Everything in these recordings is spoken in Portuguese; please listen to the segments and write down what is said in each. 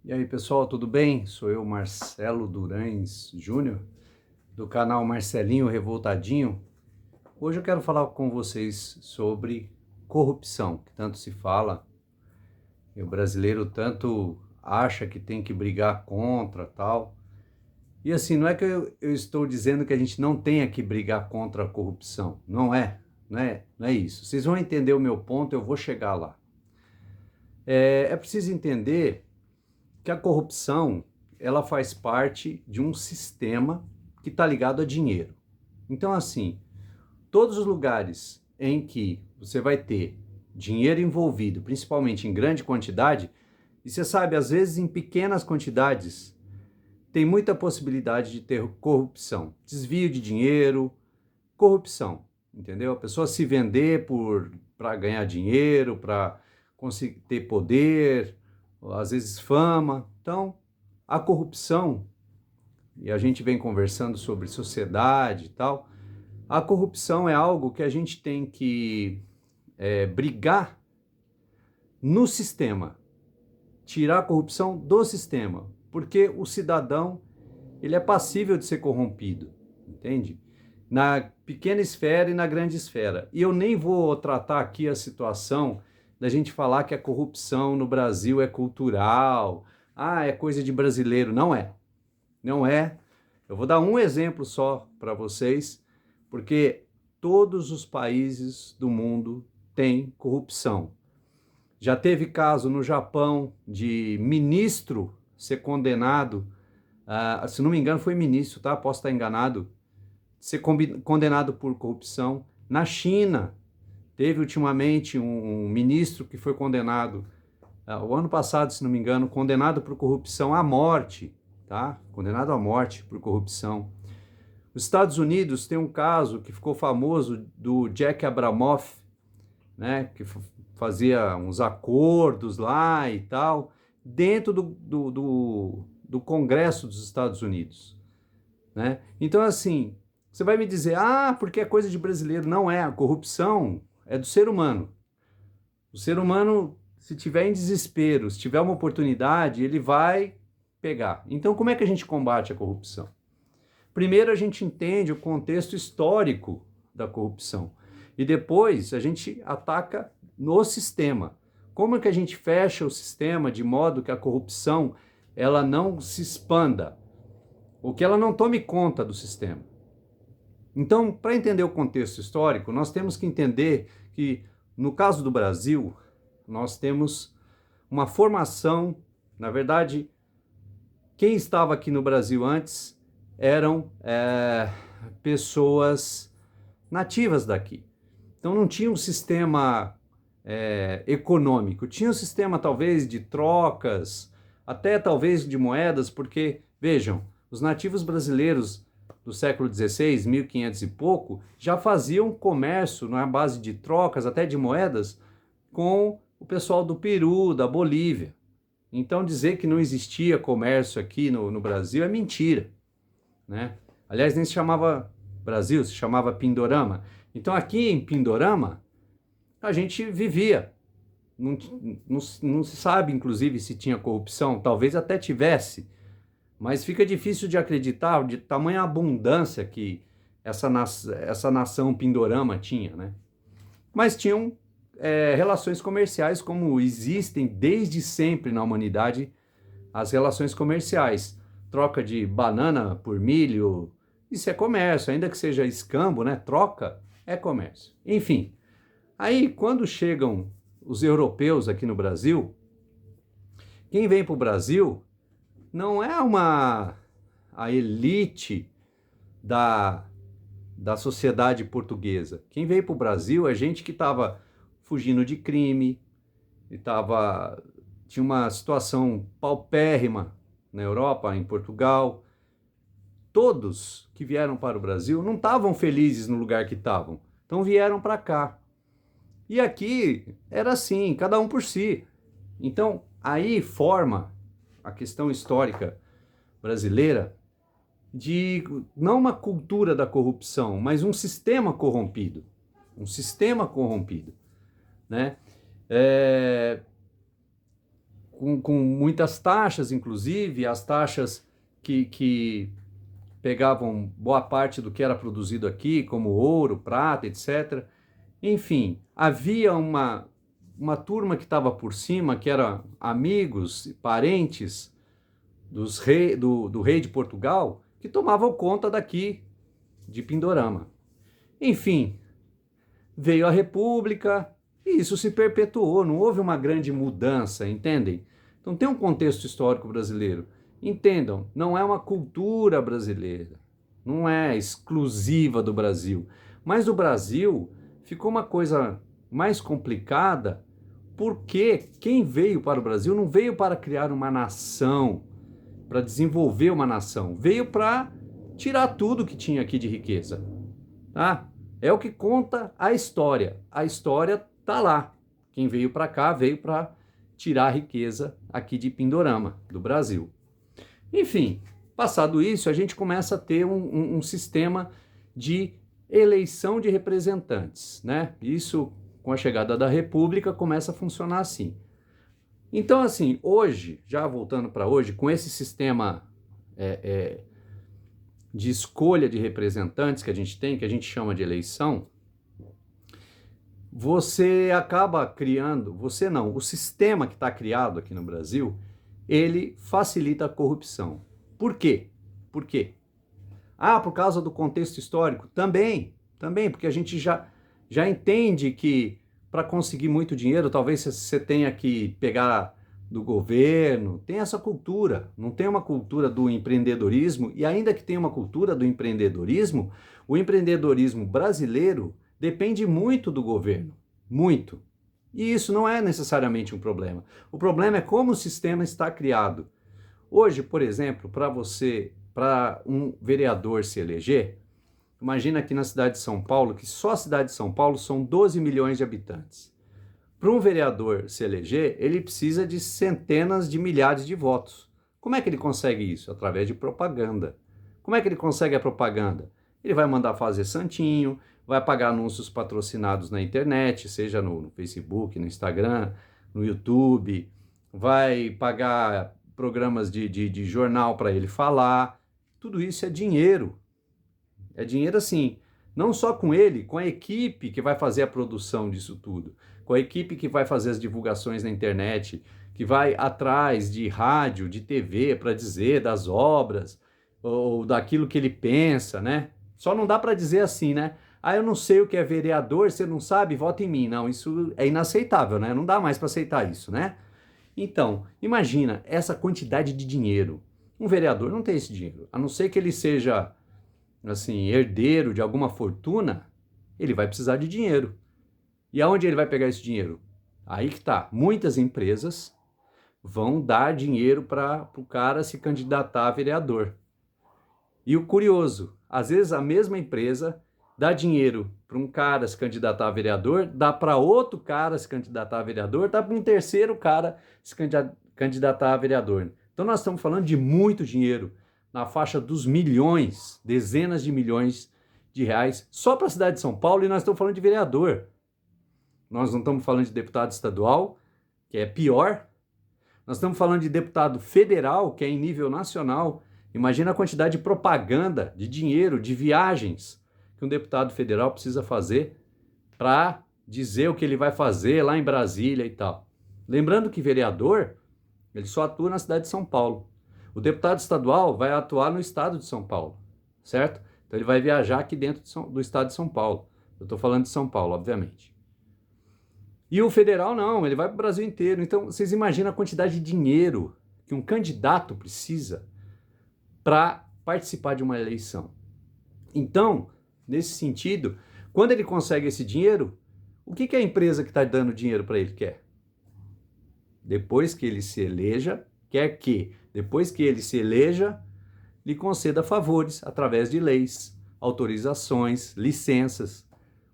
E aí, pessoal, tudo bem? Sou eu, Marcelo Durães Júnior, do canal Marcelinho Revoltadinho. Hoje eu quero falar com vocês sobre corrupção, que tanto se fala, e o brasileiro tanto acha que tem que brigar contra, tal. E assim, não é que eu estou dizendo que a gente não tenha que brigar contra a corrupção. Não é isso. Vocês vão entender o meu ponto, eu vou chegar lá. É preciso entender que a corrupção ela faz parte de um sistema que está ligado a dinheiro. Então, assim, todos os lugares em que você vai ter dinheiro envolvido, principalmente em grande quantidade, e você sabe, às vezes em pequenas quantidades, tem muita possibilidade de ter corrupção, desvio de dinheiro, corrupção, entendeu? A pessoa se vender para ganhar dinheiro, para conseguir ter poder, às vezes fama. Então, a corrupção, e a gente vem conversando sobre sociedade e tal, a corrupção é algo que a gente tem que brigar no sistema, tirar a corrupção do sistema, porque o cidadão ele é passível de ser corrompido, entende? Na pequena esfera e na grande esfera. E eu nem vou tratar aqui a situação da gente falar que a corrupção no Brasil é cultural, é coisa de brasileiro. Não é. Não é. Eu vou dar um exemplo só para vocês, porque todos os países do mundo têm corrupção. Já teve caso no Japão de ministro ser condenado, se não me engano foi ministro, tá? Posso estar enganado, ser condenado por corrupção. Na China, teve ultimamente um ministro que foi condenado, o ano passado, se não me engano, condenado por corrupção à morte, tá? Condenado à morte por corrupção. Os Estados Unidos tem um caso que ficou famoso do Jack Abramoff, né? Que fazia uns acordos lá e tal, dentro do Congresso dos Estados Unidos, né? Então, assim, você vai me dizer, porque é coisa de brasileiro. Não é, a corrupção é do ser humano. O ser humano, se tiver em desespero, se tiver uma oportunidade, ele vai pegar. Então, como é que a gente combate a corrupção? Primeiro, a gente entende o contexto histórico da corrupção. E depois, a gente ataca no sistema. Como é que a gente fecha o sistema de modo que a corrupção ela não se expanda, ou que ela não tome conta do sistema? Então, para entender o contexto histórico, nós temos que entender que, no caso do Brasil, nós temos uma formação, na verdade, quem estava aqui no Brasil antes eram pessoas nativas daqui. Então não tinha um sistema econômico, tinha um sistema talvez de trocas, até talvez de moedas, porque, vejam, os nativos brasileiros do século XVI, 1500 e pouco, já faziam comércio na base de trocas, até de moedas, com o pessoal do Peru, da Bolívia. Então dizer que não existia comércio aqui no Brasil é mentira, né? Aliás, nem se chamava Brasil, se chamava Pindorama. Então aqui em Pindorama a gente vivia. Não, não se sabe, inclusive, se tinha corrupção, talvez até tivesse, mas fica difícil de acreditar de tamanha abundância que essa nação Pindorama tinha, né? Mas tinham relações comerciais como existem desde sempre na humanidade, as relações comerciais. Troca de banana por milho, isso é comércio, ainda que seja escambo, né? Troca é comércio. Enfim, aí quando chegam os europeus aqui no Brasil, quem vem para o Brasil não é a elite da, da sociedade portuguesa. Quem veio para o Brasil é gente que estava fugindo de crime, tinha uma situação paupérrima na Europa, em Portugal. Todos que vieram para o Brasil não estavam felizes no lugar que estavam, então vieram para cá. E aqui era assim, cada um por si. Então aí forma a questão histórica brasileira de não uma cultura da corrupção, mas um sistema corrompido. Um sistema corrompido, né? com muitas taxas, inclusive, as taxas que pegavam boa parte do que era produzido aqui, como ouro, prata, etc. Enfim, havia uma turma que estava por cima, que eram amigos, parentes do rei de Portugal, que tomavam conta daqui, de Pindorama. Enfim, veio a República e isso se perpetuou, não houve uma grande mudança, entendem? Então tem um contexto histórico brasileiro. Entendam, não é uma cultura brasileira, não é exclusiva do Brasil, mas o Brasil ficou uma coisa mais complicada porque quem veio para o Brasil não veio para criar uma nação, para desenvolver uma nação, veio para tirar tudo que tinha aqui de riqueza, tá? É o que conta a história. A história tá lá. Quem veio para cá veio para tirar a riqueza aqui de Pindorama, do Brasil. Enfim, passado isso, a gente começa a ter um sistema de eleição de representantes, né? Isso, com a chegada da República, começa a funcionar assim. Então, assim, hoje, já voltando para hoje, com esse sistema de escolha de representantes que a gente tem, que a gente chama de eleição, você acaba criando, você não, o sistema que está criado aqui no Brasil, ele facilita a corrupção. Por quê? Por quê? Ah, por causa do contexto histórico? Também, porque a gente já entende que para conseguir muito dinheiro, talvez você tenha que pegar do governo, tem essa cultura, não tem uma cultura do empreendedorismo, e ainda que tenha uma cultura do empreendedorismo, o empreendedorismo brasileiro depende muito do governo, muito. E isso não é necessariamente um problema. O problema é como o sistema está criado. Hoje, por exemplo, para um vereador se eleger, imagina aqui na cidade de São Paulo, que só a cidade de São Paulo são 12 milhões de habitantes. Para um vereador se eleger, ele precisa de centenas de milhares de votos. Como é que ele consegue isso? Através de propaganda. Como é que ele consegue a propaganda? Ele vai mandar fazer santinho, vai pagar anúncios patrocinados na internet, seja no Facebook, no Instagram, no YouTube, vai pagar programas de jornal para ele falar. Tudo isso é dinheiro. É dinheiro assim, não só com ele, com a equipe que vai fazer a produção disso tudo, com a equipe que vai fazer as divulgações na internet, que vai atrás de rádio, de TV para dizer das obras ou daquilo que ele pensa, né? Só não dá para dizer assim, né? Ah, eu não sei o que é vereador, você não sabe? Vota em mim. Não, isso é inaceitável, né? Não dá mais para aceitar isso, né? Então, imagina essa quantidade de dinheiro. Um vereador não tem esse dinheiro, a não ser que ele seja assim, herdeiro de alguma fortuna, ele vai precisar de dinheiro. E aonde ele vai pegar esse dinheiro? Aí que tá. Muitas empresas vão dar dinheiro para o cara se candidatar a vereador. E o curioso, às vezes a mesma empresa dá dinheiro para um cara se candidatar a vereador, dá para outro cara se candidatar a vereador, dá para um terceiro cara se candidatar a vereador. Então nós estamos falando de muito dinheiro, na faixa dos milhões, dezenas de milhões de reais, só para a cidade de São Paulo, e nós estamos falando de vereador. Nós não estamos falando de deputado estadual, que é pior. Nós estamos falando de deputado federal, que é em nível nacional. Imagina a quantidade de propaganda, de dinheiro, de viagens que um deputado federal precisa fazer para dizer o que ele vai fazer lá em Brasília e tal. Lembrando que vereador, ele só atua na cidade de São Paulo. O deputado estadual vai atuar no estado de São Paulo, certo? Então ele vai viajar aqui dentro do estado de São Paulo. Eu estou falando de São Paulo, obviamente. E o federal não, ele vai para o Brasil inteiro. Então vocês imaginam a quantidade de dinheiro que um candidato precisa para participar de uma eleição. Então, nesse sentido, quando ele consegue esse dinheiro, o que a empresa que está dando dinheiro para ele quer? Depois que ele se eleja, quer que, depois que ele se eleja, lhe conceda favores através de leis, autorizações, licenças.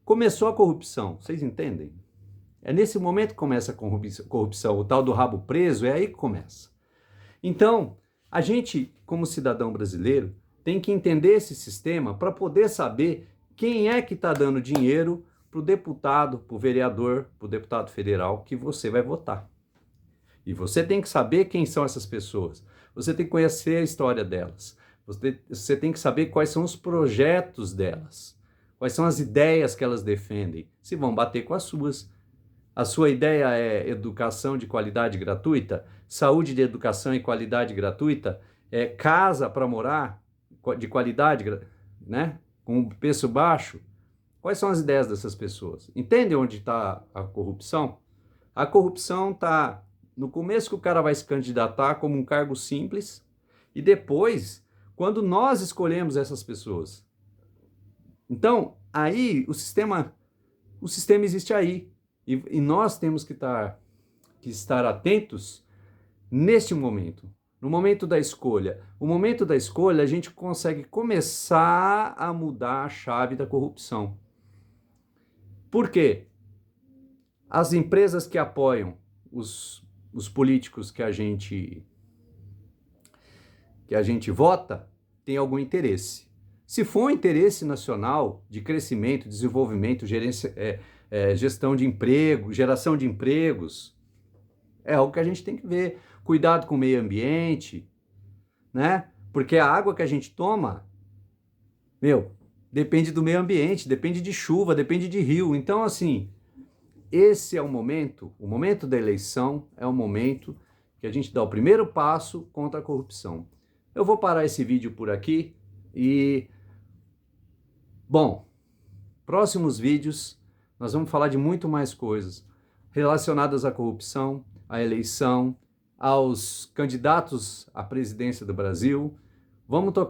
Começou a corrupção, vocês entendem? É nesse momento que começa a corrupção, o tal do rabo preso, é aí que começa. Então, a gente, como cidadão brasileiro, tem que entender esse sistema para poder saber quem é que está dando dinheiro para o deputado, para o vereador, para o deputado federal que você vai votar. E você tem que saber quem são essas pessoas. Você tem que conhecer a história delas. Você tem que saber quais são os projetos delas. Quais são as ideias que elas defendem. Se vão bater com as suas. A sua ideia é educação de qualidade gratuita? Saúde de educação e qualidade gratuita? É casa para morar de qualidade, né? Com preço baixo? Quais são as ideias dessas pessoas? Entende onde está a corrupção? A corrupção está no começo, que o cara vai se candidatar como um cargo simples, e depois, quando nós escolhemos essas pessoas. Então, aí o sistema existe aí, e nós temos que estar atentos neste momento, no momento da escolha. O momento da escolha, a gente consegue começar a mudar a chave da corrupção. Por quê? As empresas que apoiam os políticos que a gente vota têm algum interesse. Se for um interesse nacional de crescimento, desenvolvimento, gestão de emprego, geração de empregos, é algo que a gente tem que ver. Cuidado com o meio ambiente, né? Porque a água que a gente toma, depende do meio ambiente, depende de chuva, depende de rio. Então, assim, esse é o momento da eleição é o momento que a gente dá o primeiro passo contra a corrupção. Eu vou parar esse vídeo por aqui e, bom, próximos vídeos nós vamos falar de muito mais coisas relacionadas à corrupção, à eleição, aos candidatos à presidência do Brasil. Vamos tocar